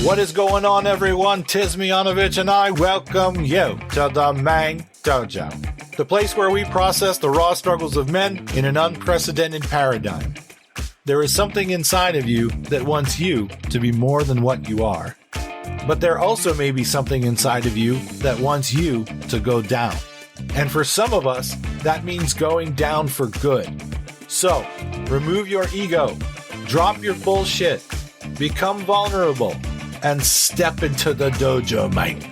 What is going on, everyone? Tis Miyanovich, and I welcome you to the Mang Dojo, the place where we process the raw struggles of men in an unprecedented paradigm. There is something inside of you that wants you to be more than what you are. But there also may be something inside of you that wants you to go down. And for some of us, that means going down for good. So, remove your ego, drop your bullshit, become vulnerable, and step into the dojo, mate.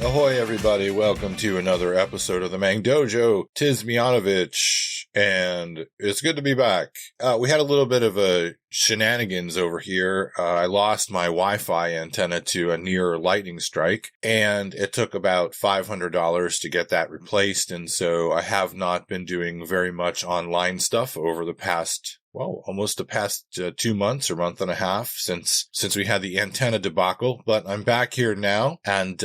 Ahoy, everybody. Welcome to another episode of the Mang Dojo. Tis Miyanovich, and it's good to be back. We had a little bit of a shenanigans over here. I lost my Wi-Fi antenna to a near lightning strike, and it took about $500 to get that replaced, and so I have not been doing very much online stuff over the past almost the past 2 months or month and a half since we had the antenna debacle, but I'm back here now, and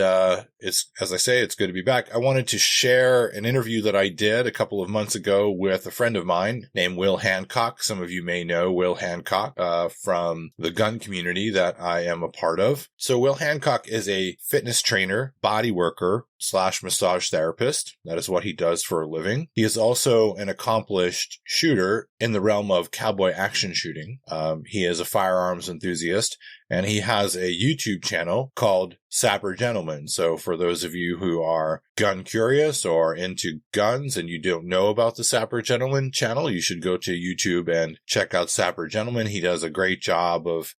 it's, as I say, it's good to be back. I wanted to share an interview that I did a couple of months ago with a friend of mine named Will Hancock. Some of you may know Will Hancock from the gun community that I am a part of. So Will Hancock is a fitness trainer, bodyworker, / massage therapist. That is what he does for a living. He is also an accomplished shooter in the realm of cowboy action shooting. He is a firearms enthusiast, and he has a YouTube channel called Sapper Gentleman. So for those of you who are gun curious or into guns and you don't know about the Sapper Gentleman channel, you should go to YouTube and check out Sapper Gentleman. He does a great job of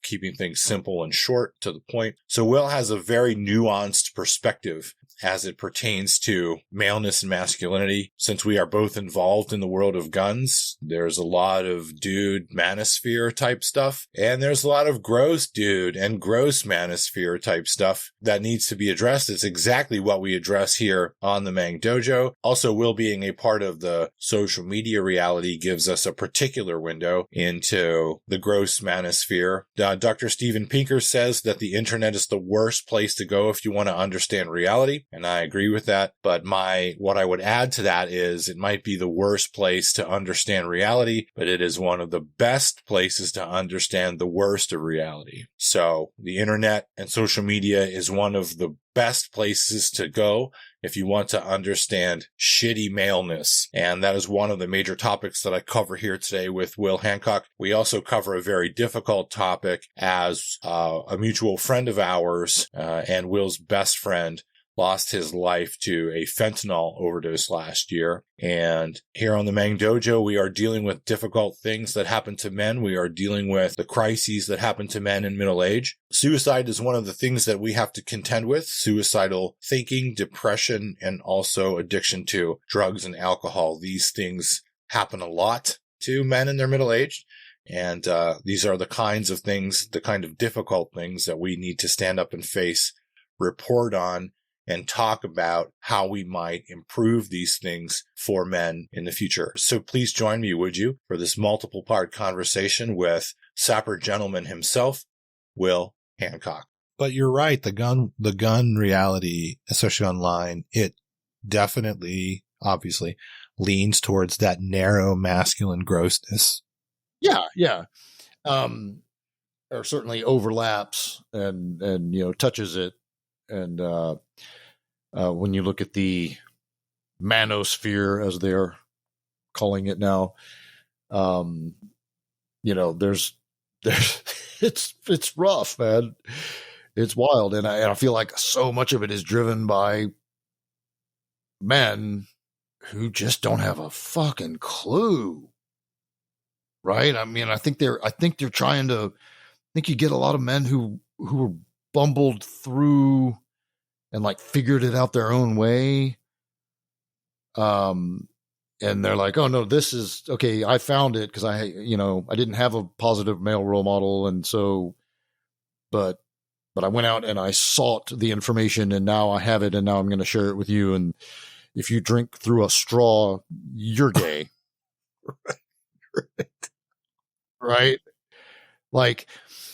keeping things simple and short to the point. So Will has a very nuanced perspective as it pertains to maleness and masculinity. Since we are both involved in the world of guns, there's a lot of dude manosphere type stuff, and there's a lot of gross dude and gross manosphere type stuff that needs to be addressed. It's exactly what we address here on the Mang Dojo. Also, Will being a part of the social media reality gives us a particular window into the gross manosphere. Dr. Steven Pinker says that the internet is the worst place to go if you want to understand reality. And I agree with that. But what I would add to that is it might be the worst place to understand reality, but it is one of the best places to understand the worst of reality. So the internet and social media is one of the best places to go if you want to understand shitty maleness. And that is one of the major topics that I cover here today with Will Hancock. We also cover a very difficult topic as a mutual friend of ours and Will's best friend lost his life to a fentanyl overdose last year. And here on the Mang Dojo, we are dealing with difficult things that happen to men. We are dealing with the crises that happen to men in middle age. Suicide is one of the things that we have to contend with. Suicidal thinking, depression, and also addiction to drugs and alcohol. These things happen a lot to men in their middle age. And these are the kinds of things, the kind of difficult things that we need to stand up and face, report on, and talk about how we might improve these things for men in the future. So please join me, would you, for this multiple part conversation with Sapper Gentleman himself, Will Hancock. But you're right, the gun reality, especially online, it definitely, obviously, leans towards that narrow masculine grossness. Yeah. Or certainly overlaps and touches it. And when you look at the manosphere, as they're calling it now, there's it's rough, man. It's wild, and I feel like so much of it is driven by men who just don't have a fucking clue, right? I mean, I think they're trying to. I think you get a lot of men who are bumbled through and like figured it out their own way. And they're like, oh no, this is okay. I found it because I didn't have a positive male role model. And so, but I went out and I sought the information and now I have it and now I'm going to share it with you. And if you drink through a straw, you're gay. Right. Like,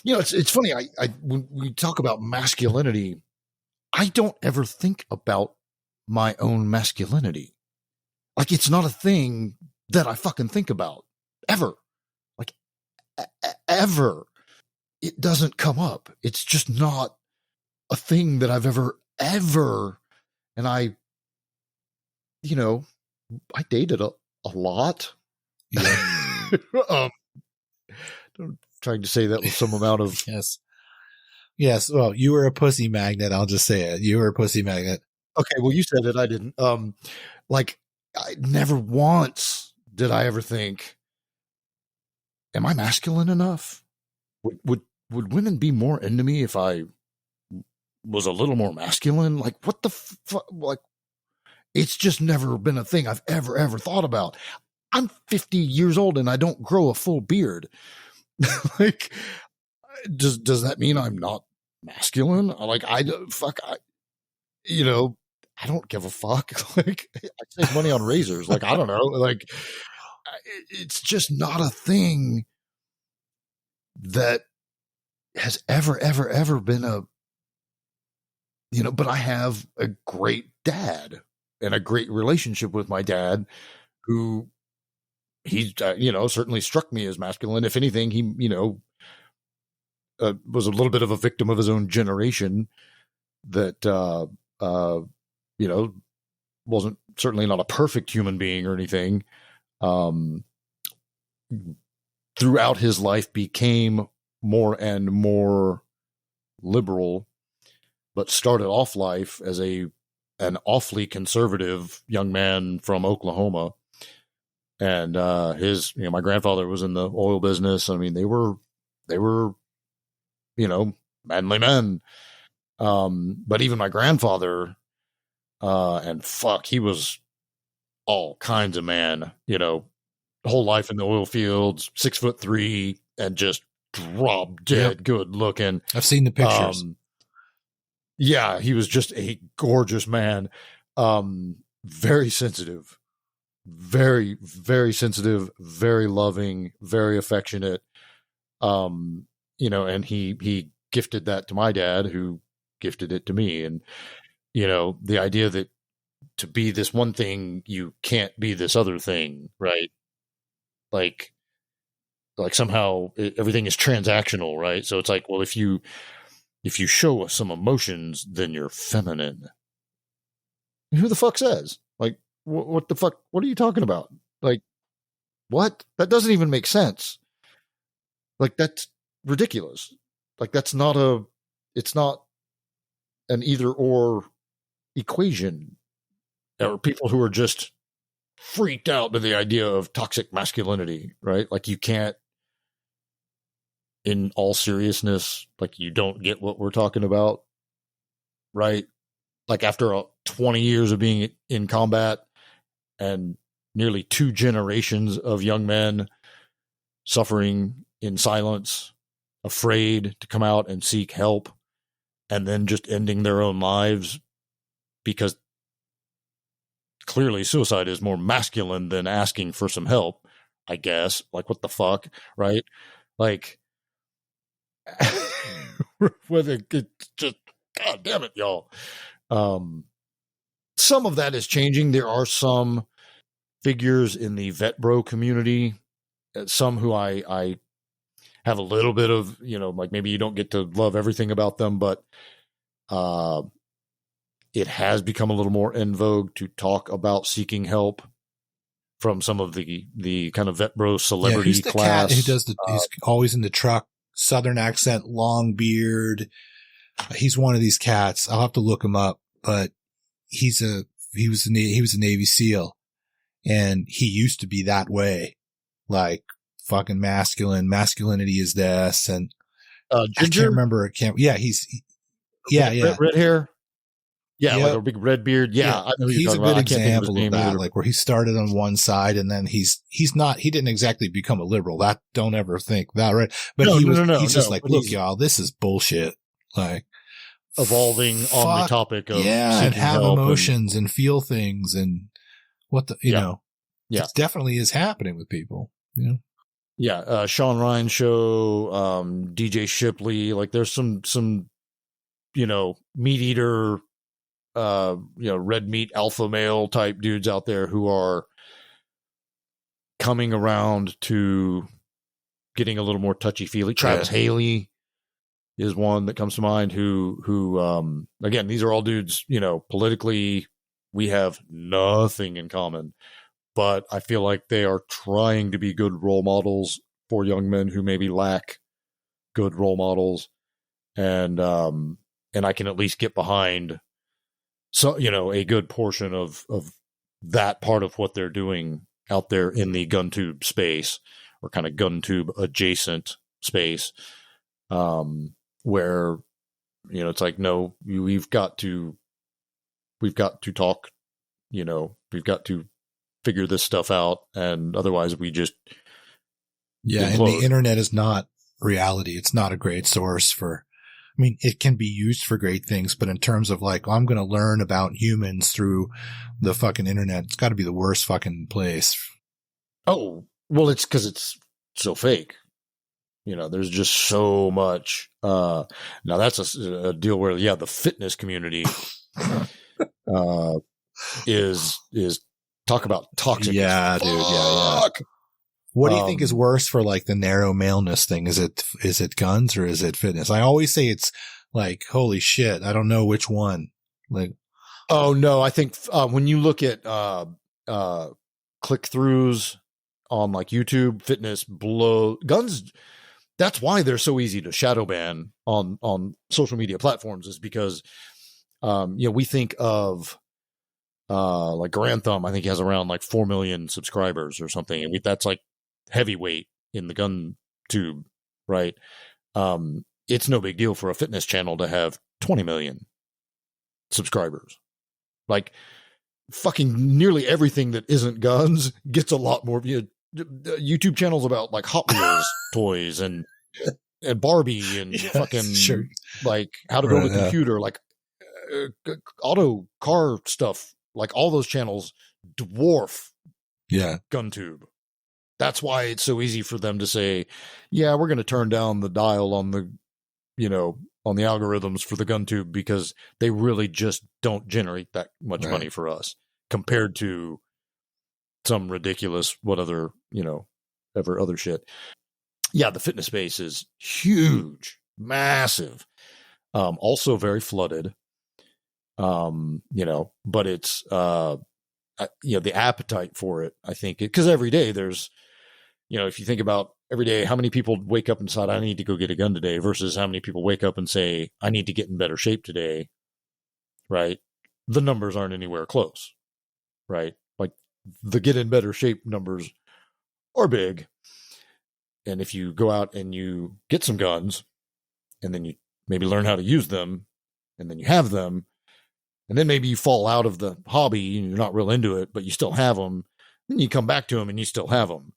It's funny. When we talk about masculinity, I don't ever think about my own masculinity. Like, it's not a thing that I fucking think about ever. Like, ever. It doesn't come up. It's just not a thing that I've ever. And I dated a lot. Yeah. I'm trying to say that with some amount of Yes. Well, you were a pussy magnet. I'll just say it. You were a pussy magnet. Okay. Well, you said it. I didn't. Like, I never once did I ever think, am I masculine enough? Would women be more into me if I was a little more masculine? Like, what the fuck? Like, it's just never been a thing I've ever thought about. I'm 50 years old and I don't grow a full beard. Like, does that mean I'm not masculine? Like, I don't give a fuck. Like, I save money on razors. Like, I don't know. Like, it's just not a thing that has ever been but I have a great dad and a great relationship with my dad, who he's, certainly struck me as masculine. If anything, he, was a little bit of a victim of his own generation that, wasn't certainly not a perfect human being or anything. Throughout his life became more and more liberal, but started off life as an awfully conservative young man from Oklahoma. And my grandfather was in the oil business. I mean, they were manly men. But even my grandfather, he was all kinds of man, whole life in the oil fields, 6'3", and just drop dead good looking. I've seen the pictures. Yeah, he was just a gorgeous man. Very sensitive, very, very sensitive, very loving, very affectionate. And he gifted that to my dad, who gifted it to me. And, the idea that to be this one thing, you can't be this other thing, right? Like somehow everything is transactional, right? So it's like, well, if you show us some emotions, then you're feminine. Who the fuck says? Like, what the fuck? What are you talking about? Like, what? That doesn't even make sense. Like, that's ridiculous. Like, it's not an either or equation. There are people who are just freaked out by the idea of toxic masculinity, right? Like, you can't, in all seriousness, like, you don't get what we're talking about, right? Like, after 20 years of being in combat and nearly 2 generations of young men suffering in silence, afraid to come out and seek help, and then just ending their own lives because clearly suicide is more masculine than asking for some help, I guess. Like, what the fuck, right? Like, whether it's just, God damn it, y'all. Some of that is changing. There are some figures in the vet bro community, some who I have a little bit of, like, maybe you don't get to love everything about them, but it has become a little more in vogue to talk about seeking help from some of the kind of vet bro celebrity who's the class. Cat who does he's always in the truck, Southern accent, long beard. He's one of these cats. I'll have to look him up, but he was a Navy SEAL, and he used to be that way, like fucking masculine. Masculinity is this, and Ginger? I can't remember. Red hair. Yeah, like a big red beard. Yeah, I know he's a good example of that. Like, where he started on one side, and then he didn't exactly become a liberal. That, don't ever think that, right? But he's just like, look, y'all, this is bullshit. Like, evolving on the topic of and have emotions and feel things, and what the it definitely is happening with people. Yeah, Sean Ryan show, DJ Shipley. Like, there's some meat eater, red meat alpha male type dudes out there who are coming around to getting a little more touchy feely. Travis Haley is one that comes to mind. Who again, these are all dudes. Politically, we have nothing in common, but I feel like they are trying to be good role models for young men who maybe lack good role models, and I can at least get behind a good portion of that part of what they're doing out there in the gun tube space, or kind of gun tube adjacent space, where it's like, no, we've got to talk, we've got to figure this stuff out, and otherwise we just and the internet is not reality. It's not a great source for, I mean, it can be used for great things, but in terms of like, I'm going to learn about humans through the fucking internet, it's got to be the worst fucking place. Oh, well, it's because it's so fake. There's just so much. Now that's a deal where, the fitness community is talk about toxic. Yeah, dude. Yeah. What do you think is worse for like the narrow maleness thing? Is it guns or is it fitness? I always say it's like, holy shit, I don't know which one. Like, oh no, I think when you look at click throughs on like YouTube, fitness guns. That's why they're so easy to shadow ban on social media platforms, is because we think of like Grand Thumb. I think he has around like 4 million subscribers or something, and that's like heavyweight in the gun tube, right? It's no big deal for a fitness channel to have 20 million subscribers. Like, fucking nearly everything that isn't guns gets a lot more. YouTube channels about like Hot Wheels toys and Barbie and fucking like how to build a computer, like auto car stuff. Like, all those channels dwarf gun tube. That's why it's so easy for them to say, we're going to turn down the dial on the, on the algorithms for the gun tube, because they really just don't generate that much money for us compared to some ridiculous, other shit. Yeah. The fitness space is huge, massive, also very flooded, but it's, the appetite for it, I think, because every day there's, if you think about every day, how many people wake up and decide, I need to go get a gun today, versus how many people wake up and say, I need to get in better shape today. Right. The numbers aren't anywhere close. Right. Like, the get in better shape numbers are big. And if you go out and you get some guns, and then you maybe learn how to use them, and then you have them, and then maybe you fall out of the hobby and you're not real into it, but you still have them, then you come back to them and you still have them.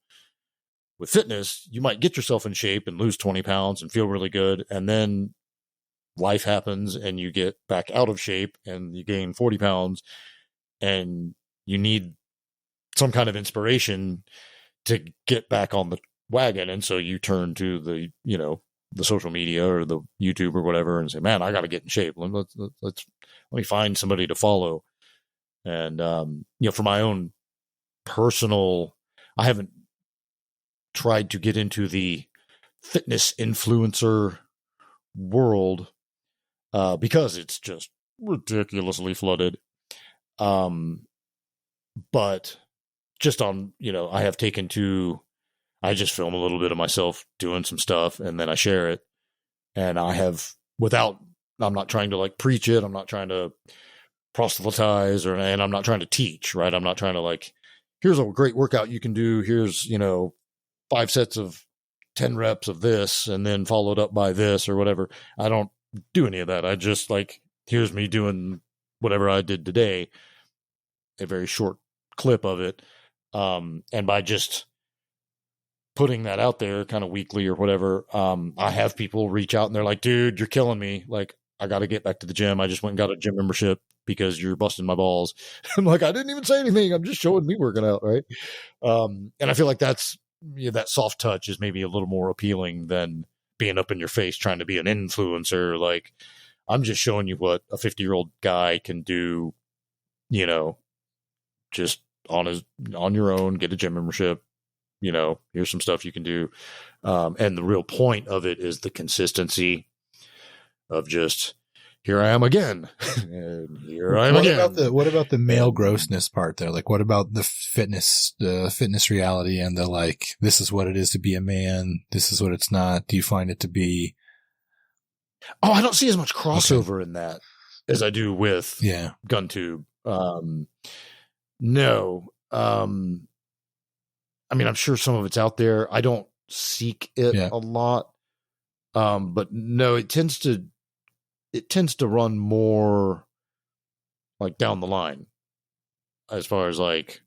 With fitness, you might get yourself in shape and lose 20 pounds and feel really good, and then life happens and you get back out of shape and you gain 40 pounds, and you need some kind of inspiration to get back on the wagon. And so you turn to the social media or the YouTube or whatever and say, man, I got to get in shape. Let me find somebody to follow. And, for my own personal, I haven't tried to get into the fitness influencer world because it's just ridiculously flooded. But just on, I have taken to, I just film a little bit of myself doing some stuff, and then I share it. And I have, I'm not trying to like preach it. I'm not trying to proselytize, and I'm not trying to teach, right? I'm not trying to like, here's a great workout you can do. Here's, 5 sets of 10 reps of this, and then followed up by this or whatever. I don't do any of that. I just like, here's me doing whatever I did today, a very short clip of it. And by just putting that out there kind of weekly or whatever, I have people reach out and they're like, dude, you're killing me. Like, I got to get back to the gym. I just went and got a gym membership because you're busting my balls. I'm like, I didn't even say anything. I'm just showing me working out. Right. And I feel like that's that soft touch is maybe a little more appealing than being up in your face trying to be an influencer. Like, I'm just showing you what a 50-year-old guy can do, just on your own, get a gym membership, here's some stuff you can do. And the real point of it is the consistency of just, here I am again. And here I am again. What about the male grossness part there? Like, what about the fitness reality and the, like, this is what it is to be a man. This is what it's not. Do you find it to be? Oh, I don't see as much crossover in that as I do with GunTube. No. I mean, I'm sure some of it's out there. I don't seek it a lot. But no, it tends to run more like down the line, as far as like,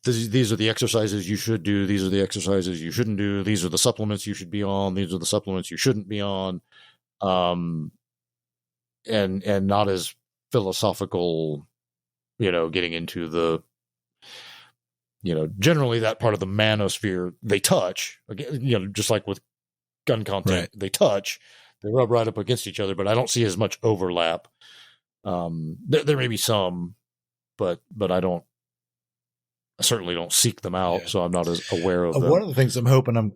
these are the exercises you should do. These are the exercises you shouldn't do. These are the supplements you should be on. These are the supplements you shouldn't be on. And not as philosophical, getting into the, generally that part of the manosphere they touch, again, just like with gun content, they touch, they rub right up against each other, but I don't see as much overlap. There may be some, but I certainly don't seek them out, so I'm not as aware of them. One of the things I'm hoping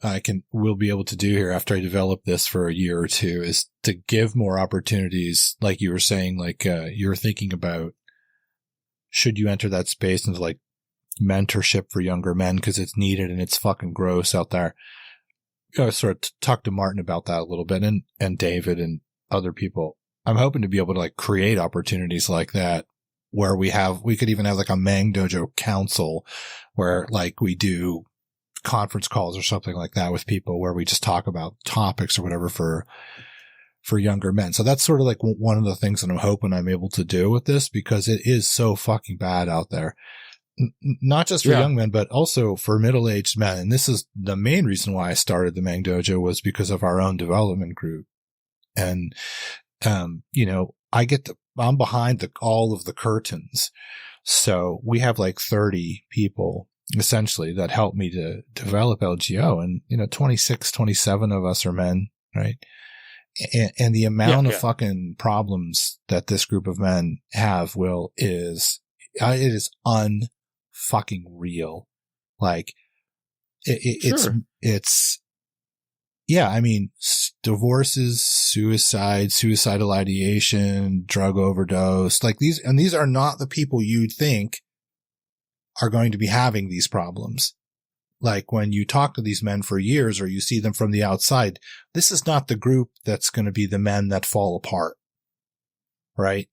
we'll be able to do here after I develop this for a year or two is to give more opportunities, like you were saying, like you're thinking about, should you enter that space into like mentorship for younger men because it's needed and it's fucking gross out there. I sort of talked to Martin about that a little bit, and David and other people. I'm hoping to be able to like create opportunities like that where we could even have like a Mang Dojo council where like we do conference calls or something like that with people where we just talk about topics or whatever for younger men. So that's sort of like one of the things that I'm hoping I'm able to do with this, because it is so fucking bad out there. Not just for young men, but also for middle-aged men. And this is the main reason why I started the Mang Dojo, was because of our own development group. And, I'm behind all of the curtains. So we have like 30 people essentially that help me to develop LGO. And, 26, 27 of us are men, right? And the amount of fucking problems that this group of men have, it is unfucking real. Like divorces, suicidal ideation, drug overdose, like these are not the people you'd think are going to be having these problems. Like when you talk to these men for years or you see them from the outside, this is not the group that's going to be the men that fall apart. Right?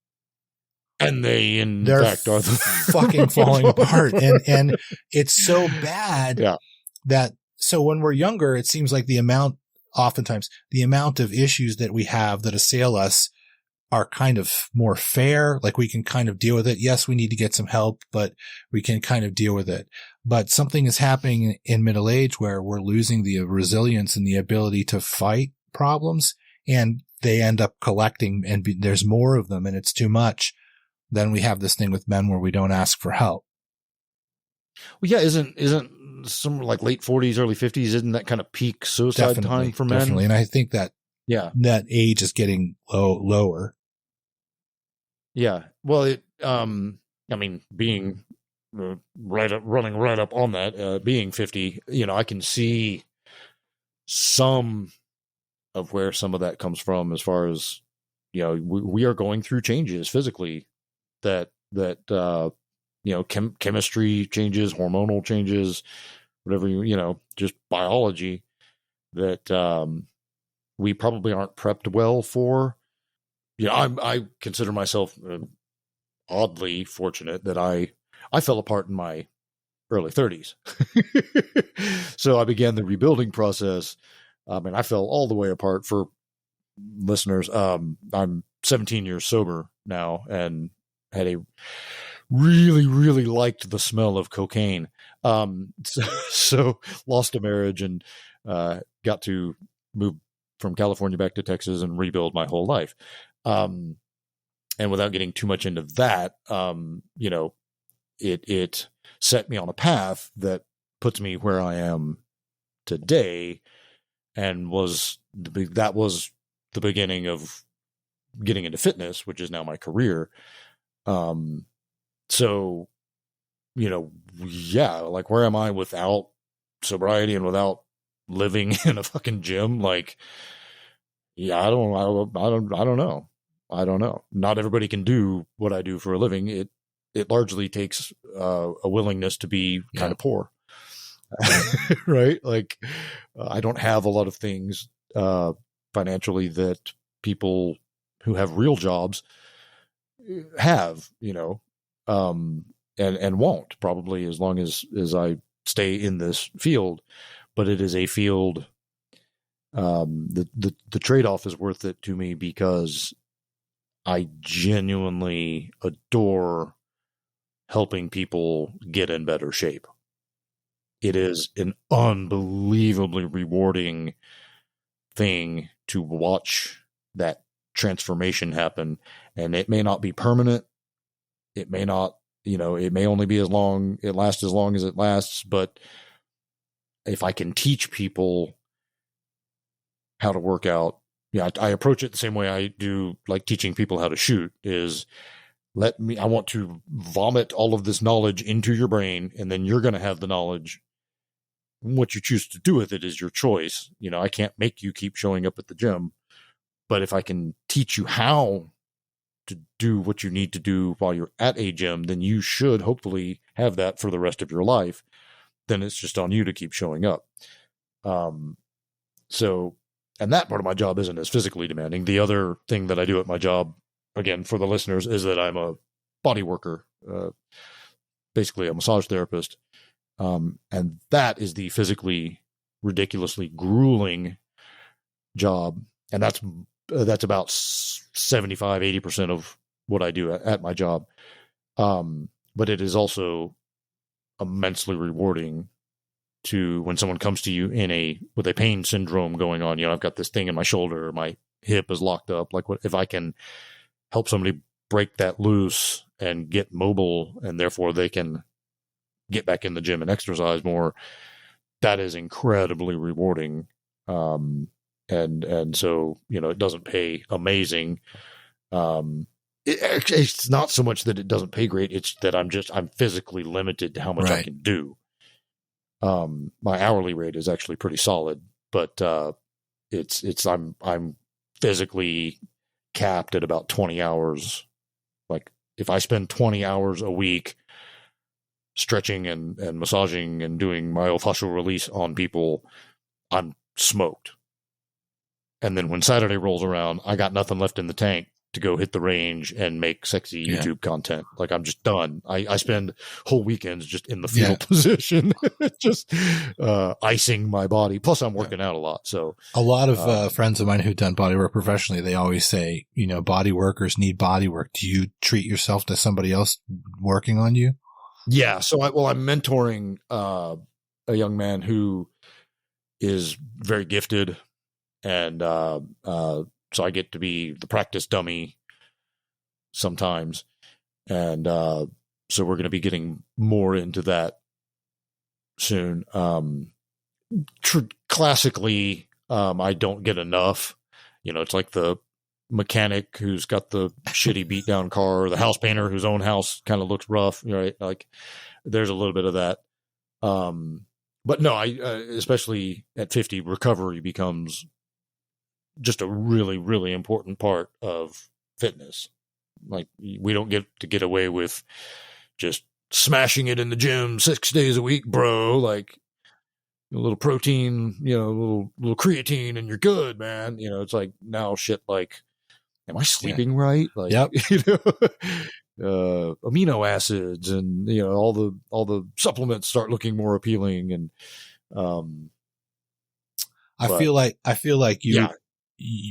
And they're fact are fucking falling apart. And it's so bad that, so when we're younger, it seems like oftentimes the amount of issues that we have that assail us are kind of more fair. Like we can kind of deal with it. Yes, we need to get some help, but we can kind of deal with it. But something is happening in middle age where we're losing the resilience and the ability to fight problems, and they end up collecting, and there's more of them and it's too much. Then we have this thing with men where we don't ask for help. Well, yeah, isn't some like late 40s, early 50s, isn't that kind of peak suicide time for men? Definitely. And I think that that age is getting lower. Yeah. Well, being running right up on that, being 50, I can see some of where some of that comes from, as far as, we are going through changes physically that chemistry changes, hormonal changes, whatever, just biology that we probably aren't prepped well for. I consider myself oddly fortunate that I fell apart in my early 30s. So I began the rebuilding process. And I fell all the way apart. For listeners, I'm 17 years sober now and had a really, really liked the smell of cocaine. So lost a marriage and got to move from California back to Texas and rebuild my whole life. And without getting too much into that, it set me on a path that puts me where I am today, and that was the beginning of getting into fitness, which is now my career. So, like, where am I without sobriety and without living in a fucking gym? Like, yeah, I don't know. I don't know. Not everybody can do what I do for a living. It largely takes a willingness to be kind of poor, right? Like, I don't have a lot of things financially that people who have real jobs have, and won't, probably, as long as I stay in this field. But it is a field. The trade-off is worth it to me because I genuinely adore helping people get in better shape. It is an unbelievably rewarding thing to watch that transformation happen. And it may not be permanent. It may not, it may only be it lasts as long as it lasts. But if I can teach people how to work out, I approach it the same way I do, like, teaching people how to shoot, is I want to vomit all of this knowledge into your brain, and then you're going to have the knowledge. What you choose to do with it is your choice. I can't make you keep showing up at the gym, but if I can teach you how to do what you need to do while you're at a gym, then you should hopefully have that for the rest of your life. Then it's just on you to keep showing up. And that part of my job isn't as physically demanding. The other thing that I do at my job, again, for the listeners, is that I'm a body worker, basically a massage therapist. And that is the physically ridiculously grueling job. And that's about 75, 80% of what I do at my job. But it is also immensely rewarding to when someone comes to you with a pain syndrome going on. I've got this thing in my shoulder, my hip is locked up. Like, what if I can help somebody break that loose and get mobile, and therefore they can get back in the gym and exercise more? That is incredibly rewarding. And so, it doesn't pay amazing. It's not so much that it doesn't pay great. It's that I'm physically limited to how much I can do. My hourly rate is actually pretty solid, but, I'm physically capped at about 20 hours. Like, if I spend 20 hours a week stretching and massaging and doing myofascial release on people, I'm smoked. And then when Saturday rolls around, I got nothing left in the tank to go hit the range and make sexy YouTube content. Like, I'm just done. I spend whole weekends just in the fetal position, just icing my body. Plus, I'm working out a lot. So a lot of friends of mine who've done body work professionally, they always say, body workers need body work. Do you treat yourself to somebody else working on you? Yeah. So I'm mentoring a young man who is very gifted, and so I get to be the practice dummy sometimes. And so we're going to be getting more into that soon. Classically, I don't get enough. It's like the mechanic who's got the shitty beat down car, or the house painter whose own house kind of looks rough, right? Like, there's a little bit of that. But no, especially at 50, recovery becomes just a really, really important part of fitness. Like, we don't get to get away with just smashing it in the gym 6 days a week, bro. Like, a little protein, a little creatine, and you're good, man. It's like, now shit, like, am I sleeping right? Like, amino acids and, all the supplements start looking more appealing. And, I feel like you,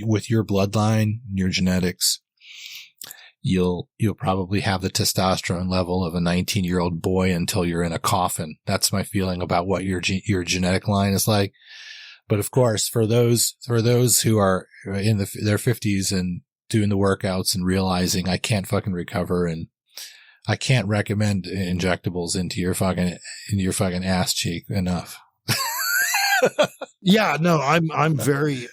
with your bloodline, your genetics, you'll probably have the testosterone level of a 19-year-old boy until you're in a coffin. That's my feeling about what your genetic line is like. But of course, for those who are in their 50s and doing the workouts and realizing I can't fucking recover, and I can't recommend injectables into your fucking ass cheek enough. Yeah, no, I'm very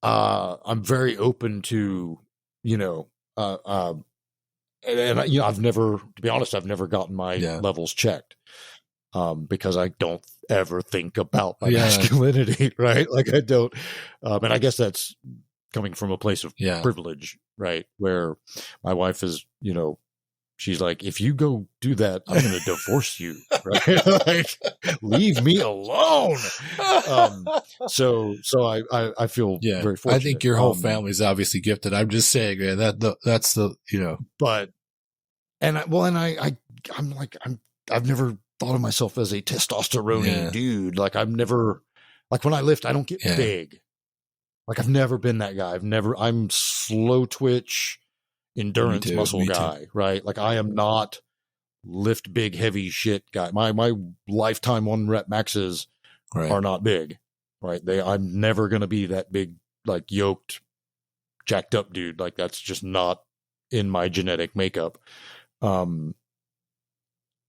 I'm very open to, you know, and you know, to be honest, I've never gotten my levels checked, because I don't ever think about my masculinity, right? Like I don't, and I guess that's coming from a place of privilege, right? Where my wife is, you know, she's like, if you go do that, I'm going to divorce you, right? Like, leave me alone. So I feel very fortunate. I think your whole family's obviously gifted. I'm just saying, man, that's the, you know, but, I'm like, I've never thought of myself as a testosterone dude. Like I've never, like when I lift, I don't get big. Like I've never been that guy. I'm slow twitch, endurance muscle guy, right? Like I am not lift big, heavy shit guy. My lifetime 1 rep maxes are not big, right? I'm never going to be that big, like yoked, jacked up dude. Like that's just not in my genetic makeup. In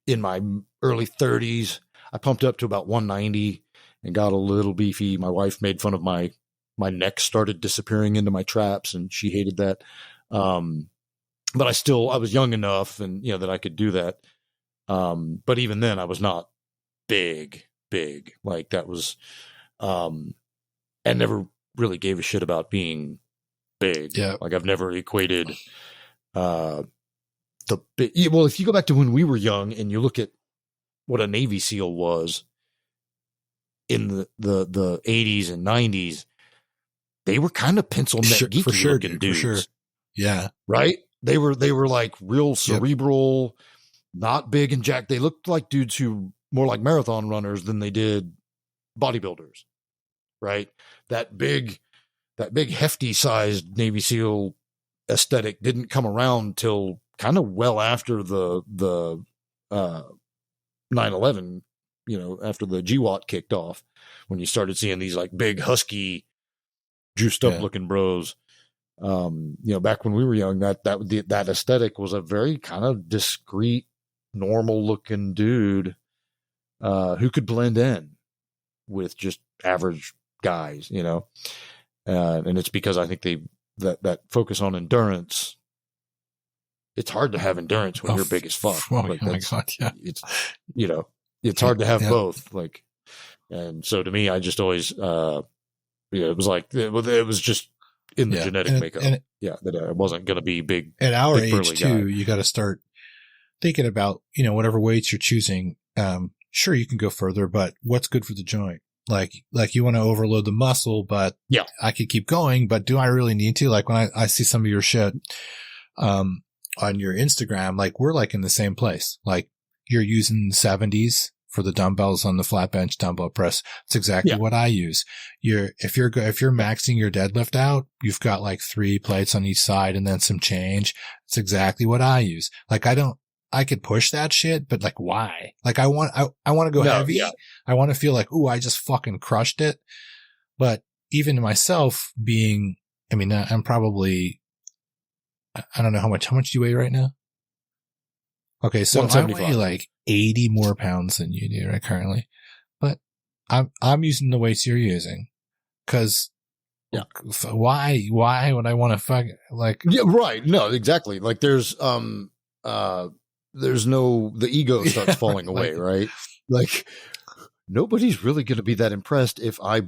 my early 30s, I pumped up to about 190 and got a little beefy. My wife made fun of my neck started disappearing into my traps, and she hated that. But I was young enough and, you know, that I could do that. But even then I was not big, like that was, and never really gave a shit about being big. Yeah. Like I've never equated, well, if you go back to when we were young and you look at what a Navy SEAL was in the 80s and 90s, they were kind of pencil neck geeky looking dudes. For sure. Yeah. Right? They were like real cerebral, not big and jacked. They looked like dudes who more like marathon runners than they did bodybuilders. Right? That big hefty sized Navy SEAL aesthetic didn't come around till kind of well after the 9/11, you know, after the GWAT kicked off, when you started seeing these like big husky juiced up looking bros. You know, back when we were young, that aesthetic was a very kind of discreet, normal looking dude, who could blend in with just average guys, you know? And it's because I think that focus on endurance, it's hard to have endurance when you're big as fuck. Oh like my God. Yeah. It's, you know, it's hard to have both. Like, and so to me, I just always, it was like, it was just in the genetic makeup. That I wasn't going to be big. At our age too, you got to start thinking about, you know, whatever weights you're choosing. Sure, you can go further, but what's good for the joint? Like you want to overload the muscle, but I could keep going, but do I really need to? Like when I see some of your shit, on your Instagram, like we're like in the same place. Like you're using 70s for the dumbbells on the flat bench dumbbell press. It's exactly what I use. If you're maxing your deadlift out, you've got like 3 plates on each side and then some change. It's exactly what I use. Like I could push that shit, but like why? Like I want to go heavy. Yeah. I want to feel like, ooh, I just fucking crushed it. But even myself being, I mean, I'm probably, I don't know how much do you weigh right now? Okay. So I weigh like 80 more pounds than you do right currently, but I'm using the weights you're using. Cause why would I want to fuck like, right. No, exactly. Like there's the ego starts falling away, right? Like nobody's really going to be that impressed if I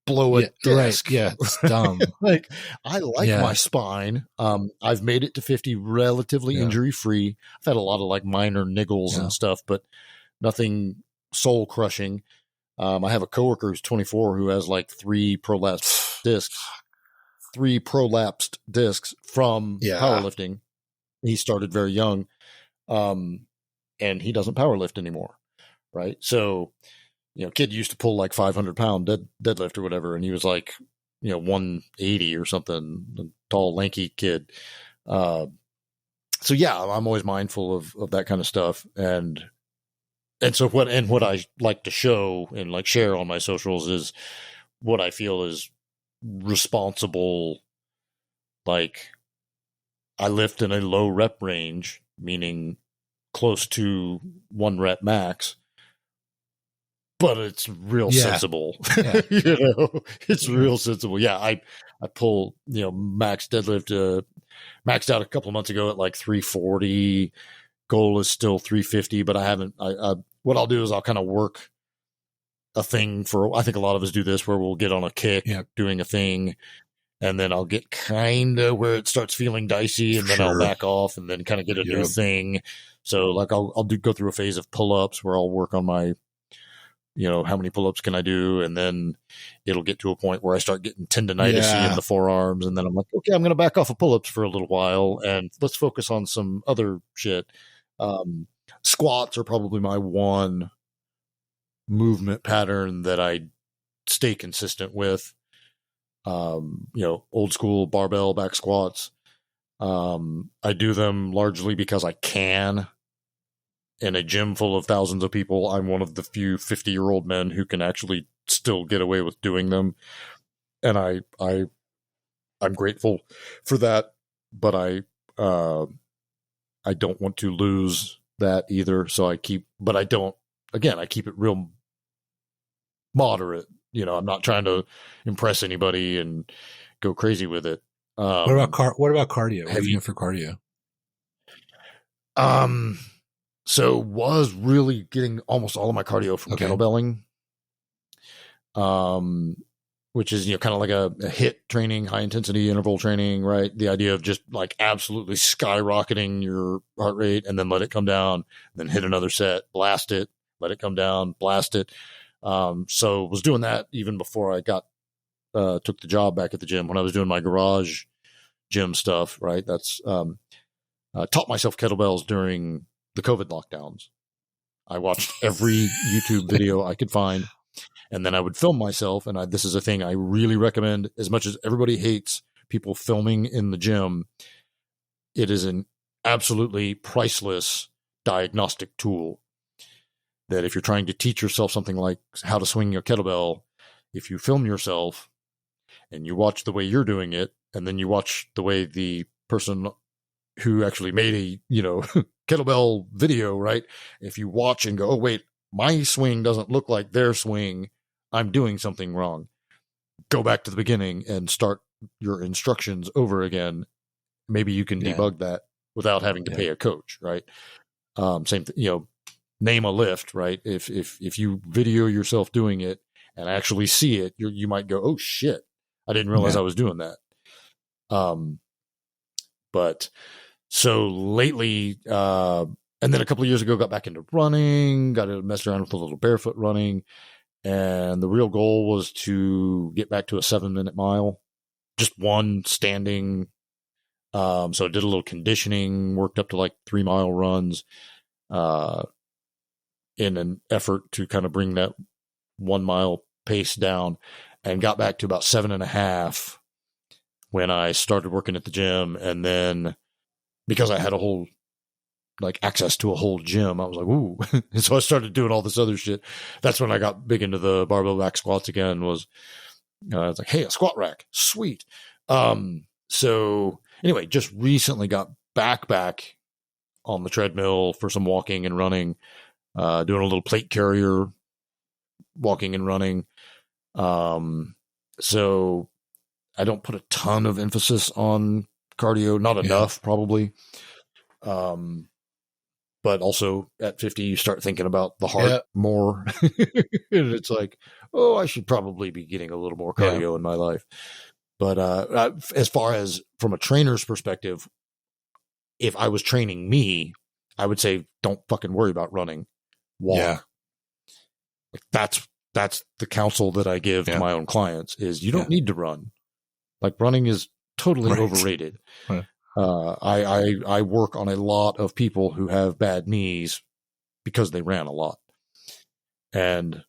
blow a disc. Right. Yeah. It's dumb. Like I like my spine. I've made it to 50 relatively injury free. I've had a lot of like minor niggles and stuff, but nothing soul crushing. I have a coworker who's 24 who has like 3 prolapsed discs from powerlifting. He started very young. And he doesn't power lift anymore. Right. So, you know, kid used to pull like 500-pound deadlift or whatever. And he was like, you know, 180 or something, a tall, lanky kid. So yeah, I'm always mindful of that kind of stuff. And so what I like to show and like share on my socials is what I feel is responsible. Like I lift in a low rep range meaning close to 1 rep max, but it's real sensible. Yeah. It's real sensible. Yeah. I pull, max deadlift, maxed out a couple of months ago at like 340. Goal is still 350, but I haven't, what I'll do is I'll kind of work a thing I think a lot of us do this where we'll get on a kick doing a thing, and then I'll get kind of where it starts feeling dicey, and then I'll back off and then kind of get a new thing. So like I'll go through a phase of pull-ups where I'll work on my, how many pull-ups can I do? And then it'll get to a point where I start getting tendinitis in the forearms. And then I'm like, okay, I'm going to back off of pull-ups for a little while and let's focus on some other shit. Squats are probably my one movement pattern that I stay consistent with. Old school barbell back squats. I do them largely because I can. In a gym full of thousands of people, I'm one of the few 50-year-old men who can actually still get away with doing them. And I'm grateful for that, but I don't want to lose that either. So I keep it real moderate. I'm not trying to impress anybody and go crazy with it. What about cardio? What are you doing for cardio? So was really getting almost all of my cardio from kettlebelling, which is, kind of like a HIIT training, high intensity interval training, right? The idea of just like absolutely skyrocketing your heart rate and then let it come down, then hit another set, blast it, let it come down, blast it. So was doing that even before I took the job back at the gym when I was doing my garage gym stuff, right? That's, taught myself kettlebells during the COVID lockdowns. I watched every YouTube video I could find, and then I would film myself. And this is a thing I really recommend. As much as everybody hates people filming in the gym, it is an absolutely priceless diagnostic tool that if you're trying to teach yourself something like how to swing your kettlebell, if you film yourself and you watch the way you're doing it, and then you watch the way the person who actually made a, kettlebell video, right? If you watch and go, oh, wait, my swing doesn't look like their swing, I'm doing something wrong. Go back to the beginning and start your instructions over again. Maybe you can debug that without having to pay a coach, right? Same thing, name a lift, right? If you video yourself doing it and actually see it, you might go, oh shit, I didn't realize I was doing that. But so lately, and then a couple of years ago, got back into running, got to mess around with a little barefoot running. And the real goal was to get back to a 7-minute mile, just one standing. So I did a little conditioning, worked up to like 3-mile runs, in an effort to kind of bring that 1 mile pace down, and got back to about 7.5 when I started working at the gym. And then because I had access to a whole gym, I was like, ooh. And so I started doing all this other shit. That's when I got big into the barbell back squats again. I was like, hey, a squat rack. Sweet. So anyway, just recently got back on the treadmill for some walking and running, doing a little plate carrier, walking and running. So I don't put a ton of emphasis on cardio, not enough probably. But also at 50, you start thinking about the heart more. And it's like, oh, I should probably be getting a little more cardio in my life. But as far as from a trainer's perspective, if I was training me, I would say, don't fucking worry about running. Walk. Yeah. That's the counsel that I give to my own clients is you don't need to run. Like running is totally overrated. Right. I work on a lot of people who have bad knees because they ran a lot. And,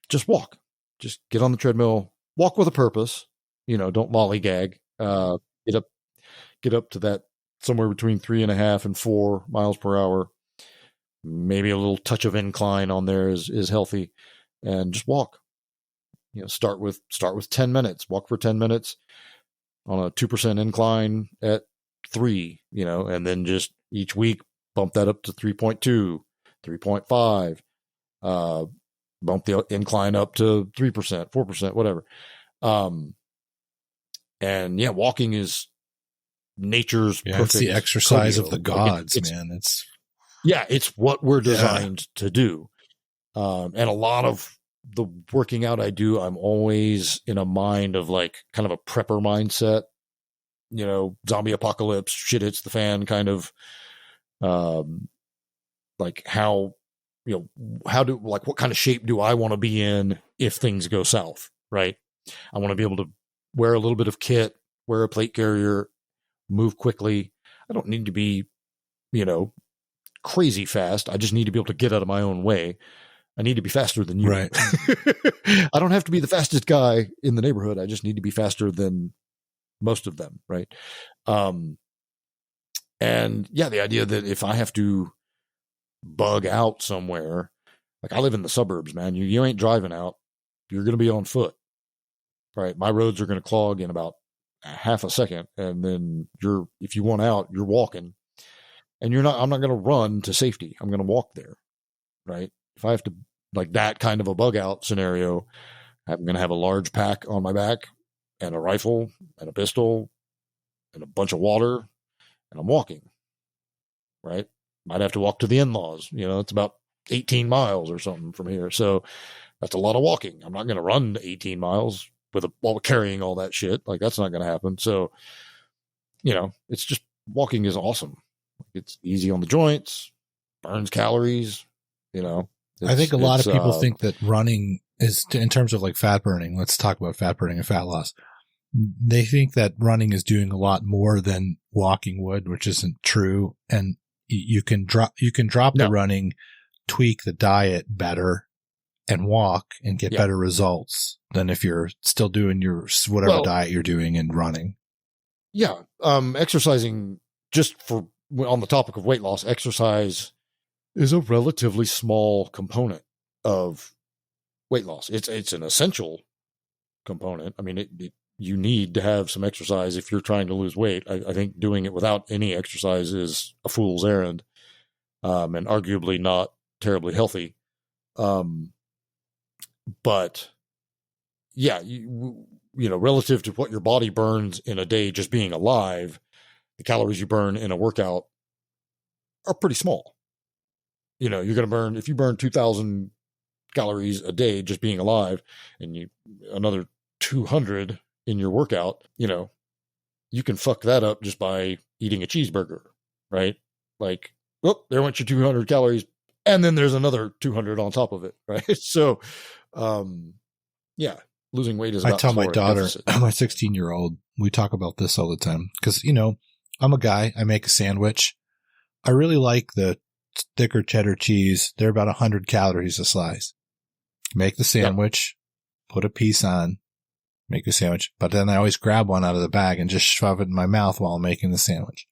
just walk. Just get on the treadmill, walk with a purpose, don't lollygag. Get up to that somewhere between 3.5 and 4 miles per hour. Maybe a little touch of incline on there is healthy, and just walk. Start with 10 minutes, walk for 10 minutes on a 2% incline at 3, and then just each week bump that up to 3.2, 3.5, bump the incline up to 3%, 4%, whatever. And yeah, walking is nature's perfect. It's the exercise cardio. of the gods, man. It's what we're designed to do. And a lot of the working out I do, I'm always in a mind of like kind of a prepper mindset, zombie apocalypse, shit hits the fan kind of, like how, what kind of shape do I want to be in if things go south, right? I want to be able to wear a little bit of kit, wear a plate carrier, move quickly. I don't need to be, crazy fast. I just need to be able to get out of my own way. I need to be faster than you. Right. I don't have to be the fastest guy in the neighborhood. I just need to be faster than most of them. Right. And yeah, the idea that if I have to bug out somewhere, like I live in the suburbs, man, you ain't driving out. You're going to be on foot. Right. My roads are going to clog in about half a second. And then if you want out, you're walking, and I'm not going to run to safety. I'm going to walk there. Right. If I have to, like that kind of a bug out scenario, I'm going to have a large pack on my back and a rifle and a pistol and a bunch of water, and I'm walking. Right. Might have to walk to the in-laws. It's about 18 miles or something from here. So that's a lot of walking. I'm not going to run 18 miles while carrying all that shit. Like that's not going to happen. So, it's just walking is awesome. It's easy on the joints, burns calories, I think a lot of people think that running is, in terms of like fat burning, let's talk about fat burning and fat loss. They think that running is doing a lot more than walking would, which isn't true. And you can drop the running, tweak the diet better, and walk and get better results than if you're still doing your whatever diet you're doing and running. Yeah. Exercising, just on the topic of weight loss, exercise is a relatively small component of weight loss. It's an essential component. I mean, you need to have some exercise if you're trying to lose weight. I think doing it without any exercise is a fool's errand, and arguably not terribly healthy. But yeah, relative to what your body burns in a day just being alive, the calories you burn in a workout are pretty small. You're going to burn, if you burn 2,000 calories a day just being alive, and another 200 in your workout, you can fuck that up just by eating a cheeseburger, right? Like, there went your 200 calories, and then there's another 200 on top of it, right? So, yeah, losing weight is about. I tell my daughter, my 16-year-old, we talk about this all the time because, I'm a guy. I make a sandwich. I really like the thicker cheddar cheese. They're about 100 calories a slice. Make the sandwich, put a piece on, make a sandwich. But then I always grab one out of the bag and just shove it in my mouth while I'm making the sandwich.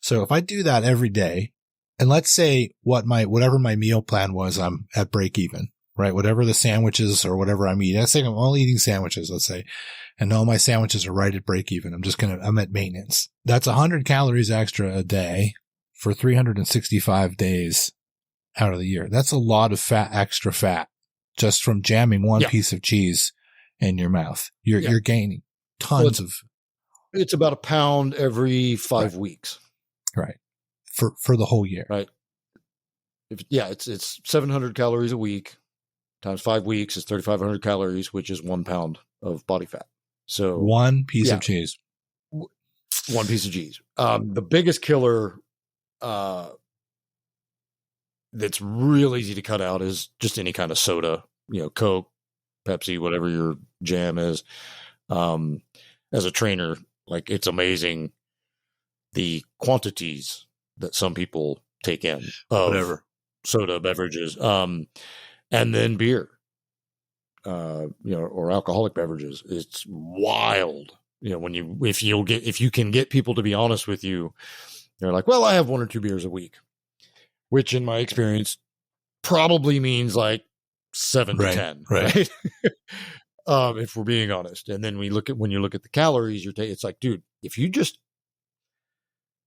So if I do that every day, and let's say whatever my meal plan was, I'm at break even, right? Whatever the sandwiches or whatever I'm eating. Let's say I'm only eating sandwiches, let's say, and all my sandwiches are right at break even. I'm at maintenance. That's 100 calories extra a day for 365 days out of the year. That's a lot of extra fat just from jamming one piece of cheese in your mouth. You're gaining tons of. It's about a pound every 5 weeks. Right. For the whole year. Right. It's 700 calories a week times 5 weeks is 3,500 calories, which is 1 pound of body fat. So one piece of cheese. One piece of cheese. The biggest killer that's real easy to cut out is just any kind of soda, Coke, Pepsi, whatever your jam is. As a trainer, like it's amazing the quantities that some people take in of soda beverages, and then beer, or alcoholic beverages. It's wild. If you can get people to be honest with you, they're like, well, I have 1 or 2 beers a week, which in my experience probably means like 7 to 10, right? If we're being honest. And then when you look at the calories, it's like, dude, if you just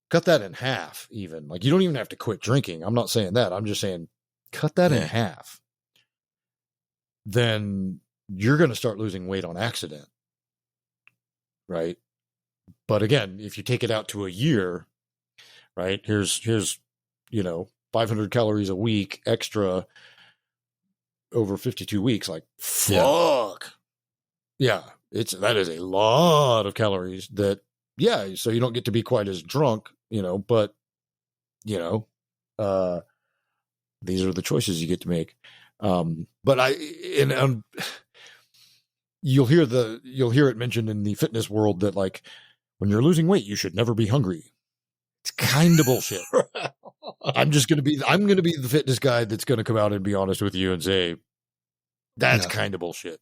cut that in half even. Like, you don't even have to quit drinking. I'm not saying that. I'm just saying cut that in half. Then you're going to start losing weight on accident. Right. But again, if you take it out to a year, right, here's, 500 calories a week extra over 52 weeks. Like, fuck. Yeah. That is a lot of calories that, so you don't get to be quite as drunk, but, these are the choices you get to make. But you'll hear it mentioned in the fitness world that, like, when you're losing weight, you should never be hungry. It's kind of bullshit. I'm going to be the fitness guy that's going to come out and be honest with you and say, that's kind of bullshit.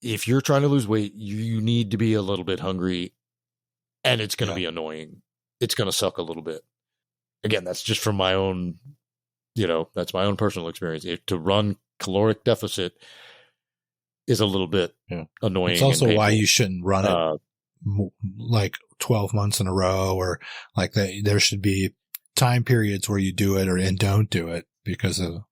If you're trying to lose weight, you need to be a little bit hungry, and it's going to be annoying. It's going to suck a little bit. Again, that's just from my own, that's my own personal experience. To run caloric deficit is a little bit annoying. It's also why you shouldn't run it like 12 months in a row, or like there should be time periods where you do it and don't do it because of.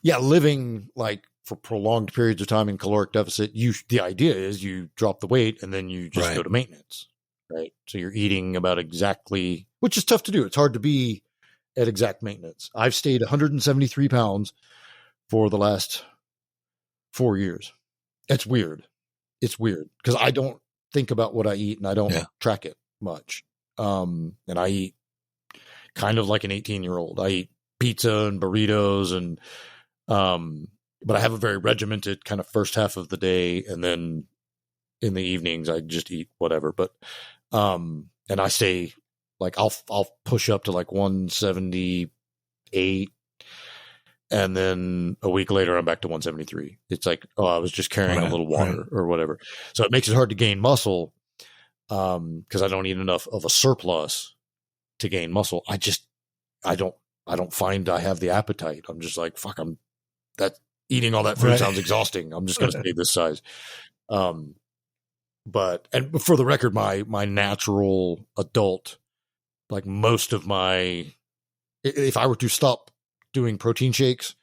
Yeah. Living like for prolonged periods of time in caloric deficit, the idea is you drop the weight and then you just go to maintenance, right? So you're eating about exactly, which is tough to do. It's hard to be at exact maintenance. I've stayed 173 pounds for the last 4 years. It's weird. It's weird because I don't think about what I eat and I don't track it much. And I eat kind of like an 18-year-old. I eat pizza and burritos and, but I have a very regimented kind of first half of the day. And then in the evenings, I just eat whatever. But, and I stay like, I'll push up to like 178. And then a week later, I'm back to 173. It's like, I was just carrying a little water or whatever. So it makes it hard to gain muscle because I don't eat enough of a surplus to gain muscle. I don't find I have the appetite. I'm just like, fuck, eating all that food sounds exhausting. I'm just going to stay this size. But for the record, my natural adult, like most of if I were to stop doing protein shakes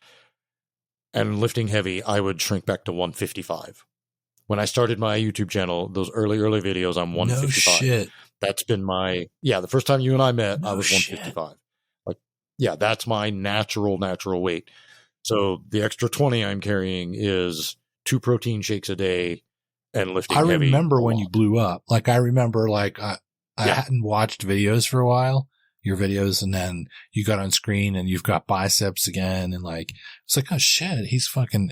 and lifting heavy, I would shrink back to 155. When I started my YouTube channel, those early videos, I'm 155. No shit. That's been the first time you and I met, I was 155. Like, that's my natural weight. So the extra 20 I'm carrying is 2 protein shakes a day and lifting heavy. I remember when you blew up. Like, I remember I hadn't watched videos for a while. Your videos, and then you got on screen and you've got biceps again, and like it's like, oh shit, he's fucking.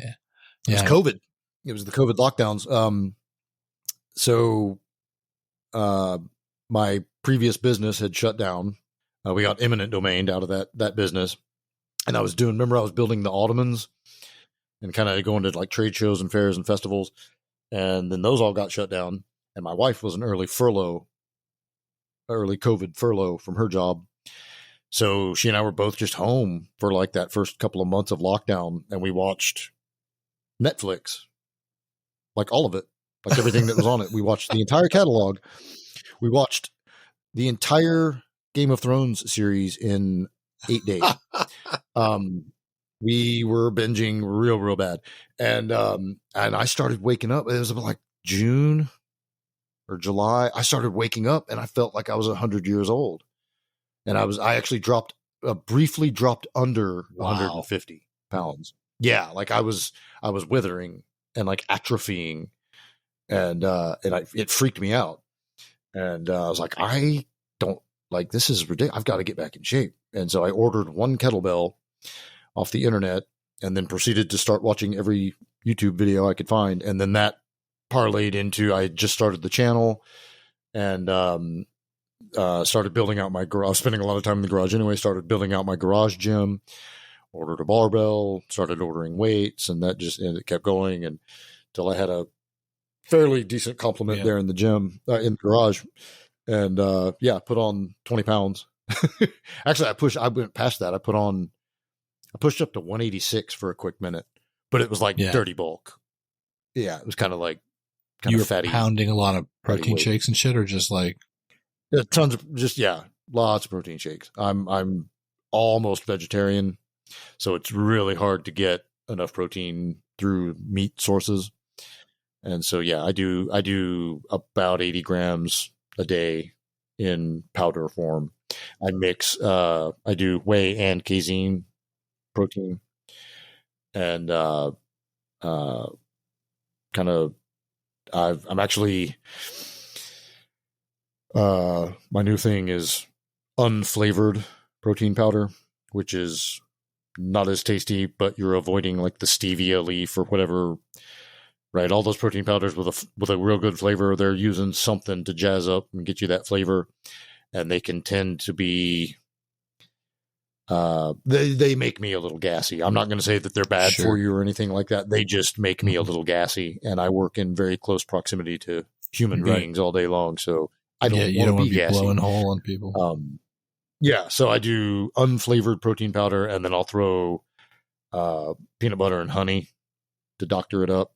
It was COVID. It was the COVID lockdowns. So my previous business had shut down. We got eminent domain out of that business, and I was building the Ottomans and kind of going to like trade shows and fairs and festivals, and then those all got shut down. And my wife was an early COVID furlough from her job. So she and I were both just home for like that first couple of months of lockdown, and we watched Netflix, like all of it, like everything that was on it. We watched the entire catalog. We watched the entire Game of Thrones series in 8 days. We were binging real bad. And I started waking up. It was about like June or July, I started waking up and I felt like I was 100 years old. And I actually briefly dropped under 150 pounds. Yeah. Like I was withering and like atrophying and it freaked me out. And I was like, I don't like, this is ridiculous. I've got to get back in shape. And so I ordered 1 kettlebell off the internet and then proceeded to start watching every YouTube video I could find. And then that parlayed into, I just started the channel and started building out my garage. I was spending a lot of time in the garage anyway, started building out my garage gym, ordered a barbell, started ordering weights, and it kept going until I had a fairly decent complement there in the gym, in the garage. And put on 20 pounds. Actually, I went past that. I pushed up to 186 for a quick minute, but it was like dirty bulk. Yeah, it was kind of like fatty. Pounding a lot of protein shakes and shit, or just like Tons of lots of protein shakes. I'm almost vegetarian, so it's really hard to get enough protein through meat sources. And so, yeah, I do about 80 grams a day in powder form. I mix, I do whey and casein protein, and I'm actually, my new thing is unflavored protein powder, which is not as tasty, but you're avoiding like the stevia leaf or whatever. Right, all those protein powders with a real good flavor, they're using something to jazz up and get you that flavor, and they can tend to be. They make me a little gassy. I'm not going to say that they're bad for you or anything like that. They just make me a little gassy, and I work in very close proximity to human beings all day long, so I don't want to be gassy. Blowing hole on people. So I do unflavored protein powder, and then I'll throw peanut butter and honey to doctor it up.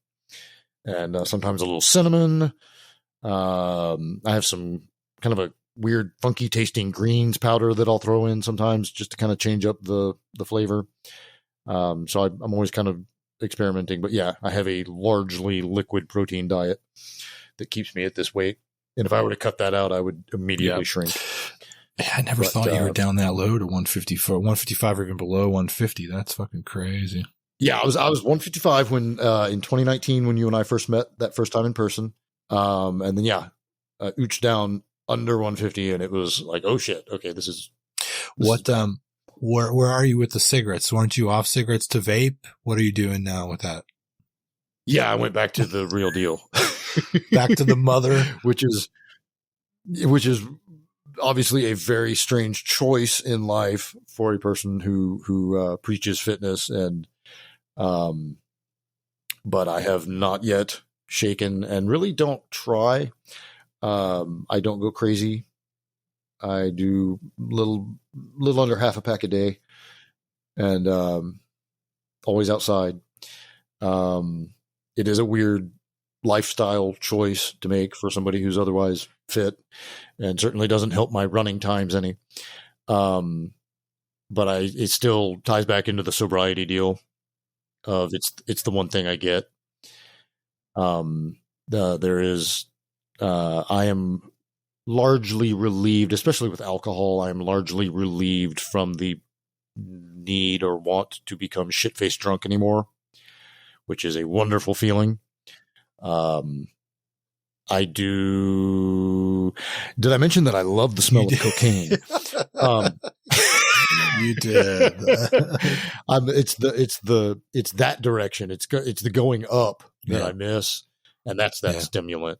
And sometimes a little cinnamon. I have some kind of a weird, funky tasting greens powder that I'll throw in sometimes just to kind of change up the flavor. So I'm always kind of experimenting. But yeah, I have a largely liquid protein diet that keeps me at this weight. And if I were to cut that out, I would immediately shrink. I never thought you were down that low to 154, 155 or even below 150. That's fucking crazy. Yeah, I was 155 when in 2019 when you and I first met that first time in person, and then ooched down under 150, and it was like, oh shit, okay, this is where are you with the cigarettes? Weren't you off cigarettes to vape? What are you doing now with that? Yeah, I went back to the real deal, back to the mother, which is obviously a very strange choice in life for a person who preaches fitness and. But I have not yet shaken and really don't try. I don't go crazy. I do little under half a pack a day and, always outside. It is a weird lifestyle choice to make for somebody who's otherwise fit and certainly doesn't help my running times any. But it still ties back into the sobriety deal. It's the one thing I get. I am largely relieved, especially with alcohol. I am largely relieved from the need or want to become shit-faced drunk anymore, which is a wonderful feeling. I do. Did I mention that I love the smell of cocaine? You did. It's that direction. It's the going up that I miss, and that's that stimulant.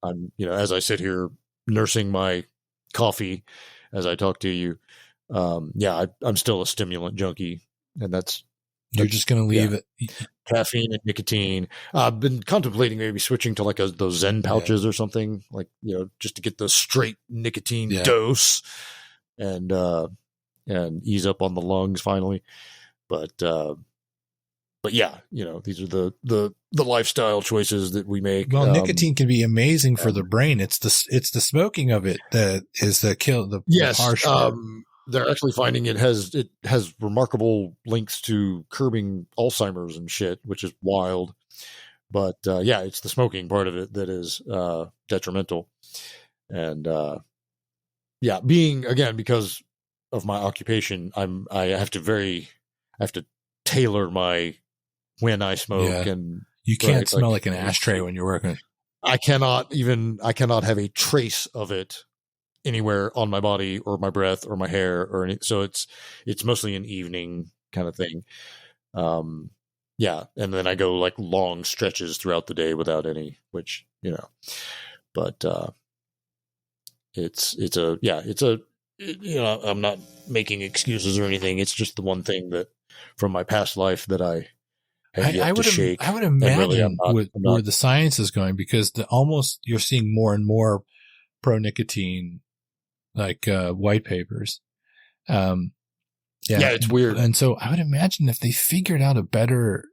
I'm, as I sit here nursing my coffee as I talk to you, I'm still a stimulant junkie, and you're just going to leave it. Caffeine and nicotine. I've been contemplating maybe switching to like those Zen pouches or something, like, just to get the straight nicotine dose and ease up on the lungs finally. But yeah, these are the lifestyle choices that we make. Well, nicotine can be amazing for the brain. It's the smoking of it that is the kill. The harsh. They're actually finding it has remarkable links to curbing Alzheimer's and shit, which is wild. But it's the smoking part of it that is detrimental. And because of my occupation, I have to tailor when I smoke, and you can't smell like an ashtray when you're working. I cannot have a trace of it anywhere on my body or my breath or my hair or any. So it's mostly an evening kind of thing. And then I go like long stretches throughout the day without any, which, but I'm not making excuses or anything. It's just the one thing that from my past life that I have yet to shake. I would imagine where the science is going, because you're seeing more and more pro nicotine, like, white papers. It's weird. And so I would imagine if they figured out a better,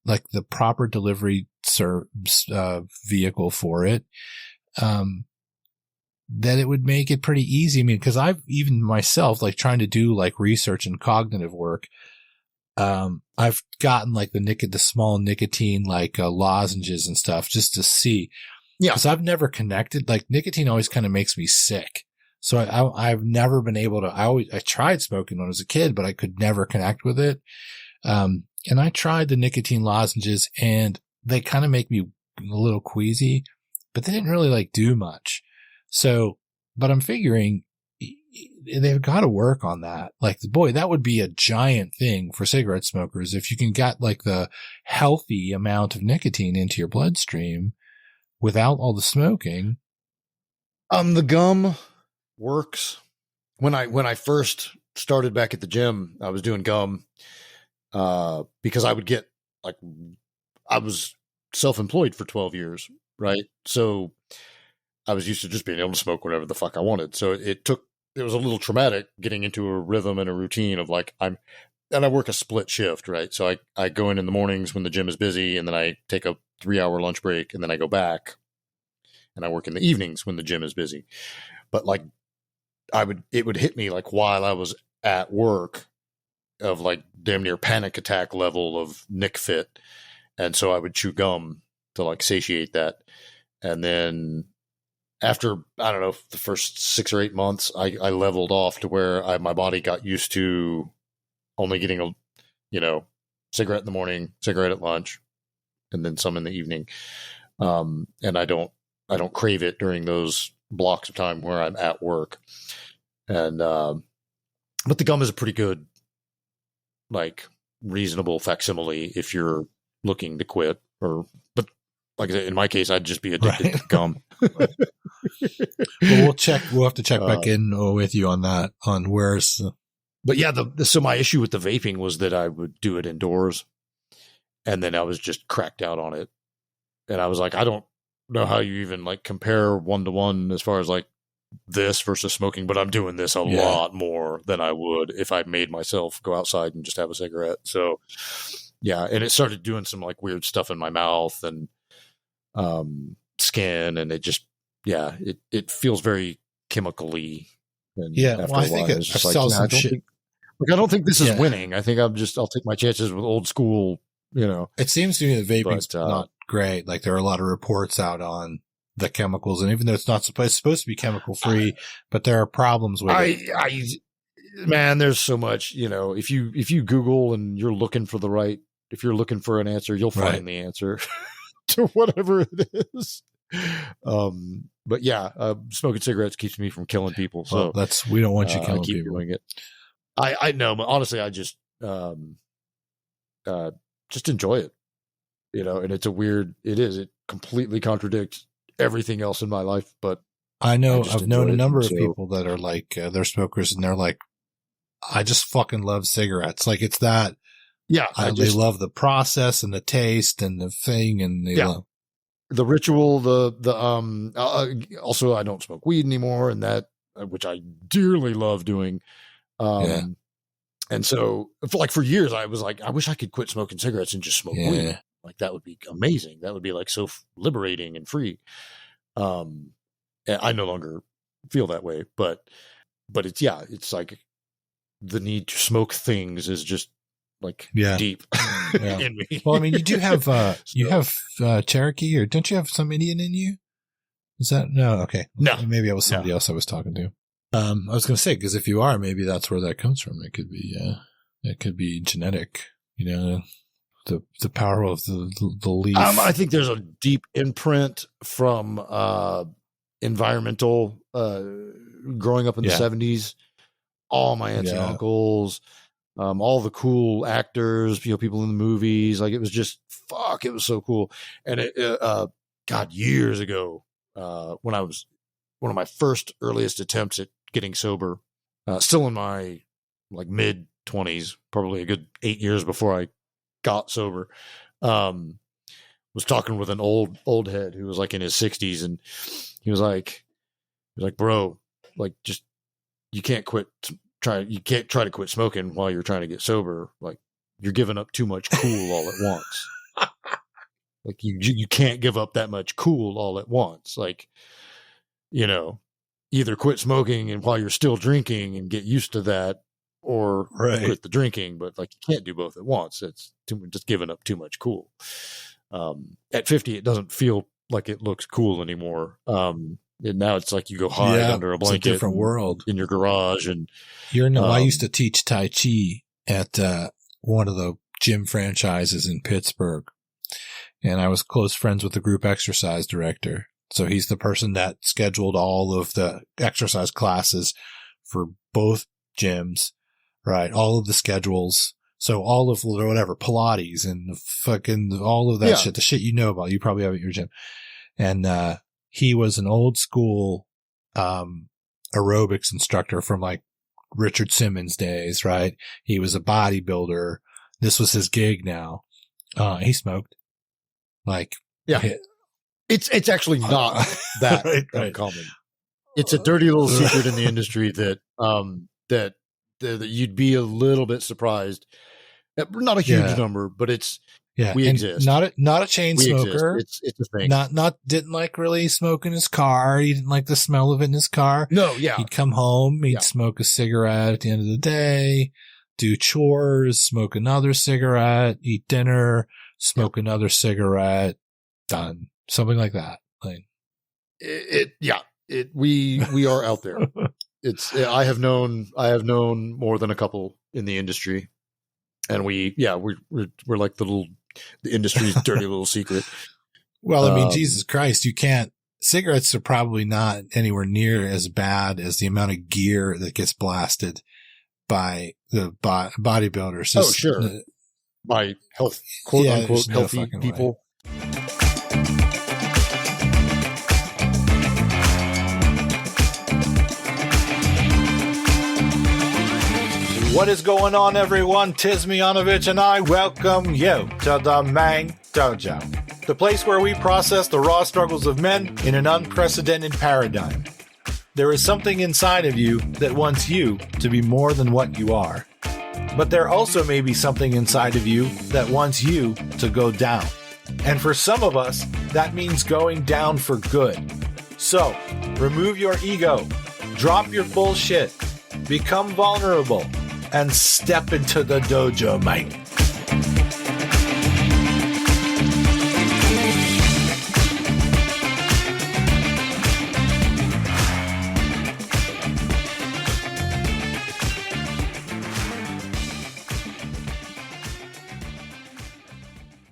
like the proper delivery vehicle for it, that it would make it pretty easy. I mean, cause I've even myself, like trying to do like research and cognitive work. I've gotten like the small nicotine, like, lozenges and stuff just to see. Yeah. Cause I've never connected, like nicotine always kind of makes me sick. So I've never been able to, I tried smoking when I was a kid, but I could never connect with it. And I tried the nicotine lozenges and they kind of make me a little queasy, but they didn't really like do much. So, but I'm figuring they've got to work on that. Like, boy, that would be a giant thing for cigarette smokers. If you can get like the healthy amount of nicotine into your bloodstream without all the smoking. The gum works. When I first started back at the gym, I was doing gum, because I would get like, I was self-employed for 12 years. Right. So I was used to just being able to smoke whatever the fuck I wanted. So it was a little traumatic getting into a rhythm and a routine of like, and I work a split shift, right? So I go in the mornings when the gym is busy, and then I take a 3-hour lunch break, and then I go back and I work in the evenings when the gym is busy. But like it would hit me like while I was at work of like damn near panic attack level of Nick fit. And so I would chew gum to like satiate that. And then after, I don't know, the first 6 or 8 months, I leveled off to where my body got used to only getting a, cigarette in the morning, cigarette at lunch, and then some in the evening. And I don't crave it during those blocks of time where I'm at work. And, but the gum is a pretty good, like, reasonable facsimile if you're looking to quit, but like I said, in my case, I'd just be addicted to gum. Well, we'll have to check back in with you on that, on where's. But yeah, so my issue with the vaping was that I would do it indoors, and then I was just cracked out on it. And I was like, I don't know how you even like compare 1-to-1 as far as like this versus smoking, but I'm doing this a lot more than I would if I made myself go outside and just have a cigarette. So yeah. And it started doing some like weird stuff in my mouth and, skin, and it just, it feels very chemically. And well, I think I saw some shit. I don't think this is winning. I think I'll take my chances with old school, It seems to me that vaping's not great. Like there are a lot of reports out on the chemicals, and even though it's supposed to be chemical free, but there are problems with it. Man, there's so much, if you Google and you're looking for if you're looking for an answer, you'll find the answer to whatever it is. But yeah, smoking cigarettes keeps me from killing people. So we don't want you killing keep people. Doing it. I know, but honestly, I just enjoy it, and it completely contradicts everything else in my life. But I've known a number of people that are like, they're smokers, and they're like, I just fucking love cigarettes. Like it's that. Yeah. They love the process and the taste and the thing, and they love the ritual, also I don't smoke weed anymore, and that, which I dearly love doing. And so for years I was like, I wish I could quit smoking cigarettes and just smoke weed. Like that would be amazing. That would be like so liberating and free. And I no longer feel that way, but it's like the need to smoke things is just like deep in me. Well, I mean, you do have, you have Cherokee, or don't you have some Indian in you? Is that, no? Okay. No. Maybe it was somebody else I was talking to. I was going to say, because if you are, maybe that's where that comes from. It could be genetic, the power of the leaf. I think there's a deep imprint from, environmental, growing up in the 70s, all my aunts and uncles, all the cool actors, people in the movies, like it was just, it was so cool. And years ago, when I was one of my first earliest attempts at getting sober, still in my like mid 20s, probably a good 8 years before I got sober, was talking with an old head who was like in his 60s, and he was like, bro, like just, you can't try to quit smoking while you're trying to get sober. Like you're giving up too much cool all at once. Like you can't give up that much cool all at once. Like, either quit smoking and while you're still drinking and get used to that, or quit the drinking. But like, you can't do both at once. It's just giving up too much cool. At 50, it doesn't feel like it looks cool anymore. And now it's like you go hide under a blanket, it's a different world in your garage. And I used to teach Tai Chi at one of the gym franchises in Pittsburgh, and I was close friends with the group exercise director. So he's the person that scheduled all of the exercise classes for both gyms, right? All of the schedules. So all of whatever, Pilates and fucking all of that shit, the shit you know about, you probably have at your gym. And he was an old school aerobics instructor from like Richard Simmons days, right? He was a bodybuilder. This was his gig now. He smoked. Like, It's actually not that uncommon. It's a dirty little secret in the industry that that you'd be a little bit surprised. Not a huge number, but it's we exist. Not a chain smoker. It's a thing. Didn't like really smoke in his car. He didn't like the smell of it in his car. No, He'd come home, he'd smoke a cigarette at the end of the day, do chores, smoke another cigarette, eat dinner, smoke another cigarette, done. Something like that. Like we are out there. I have known more than a couple in the industry, and we're like the industry's dirty little secret. Well, I mean, Jesus Christ, cigarettes are probably not anywhere near as bad as the amount of gear that gets blasted by the bodybuilders. Oh, sure. By health, quote unquote, healthy people. Way. What is going on, everyone? Tis Miyanovich, and I welcome you to the Mang Dojo, the place where we process the raw struggles of men in an unprecedented paradigm. There is something inside of you that wants you to be more than what you are. But there also may be something inside of you that wants you to go down. And for some of us, that means going down for good. So, remove your ego, drop your bullshit, become vulnerable, and step into the dojo, mate.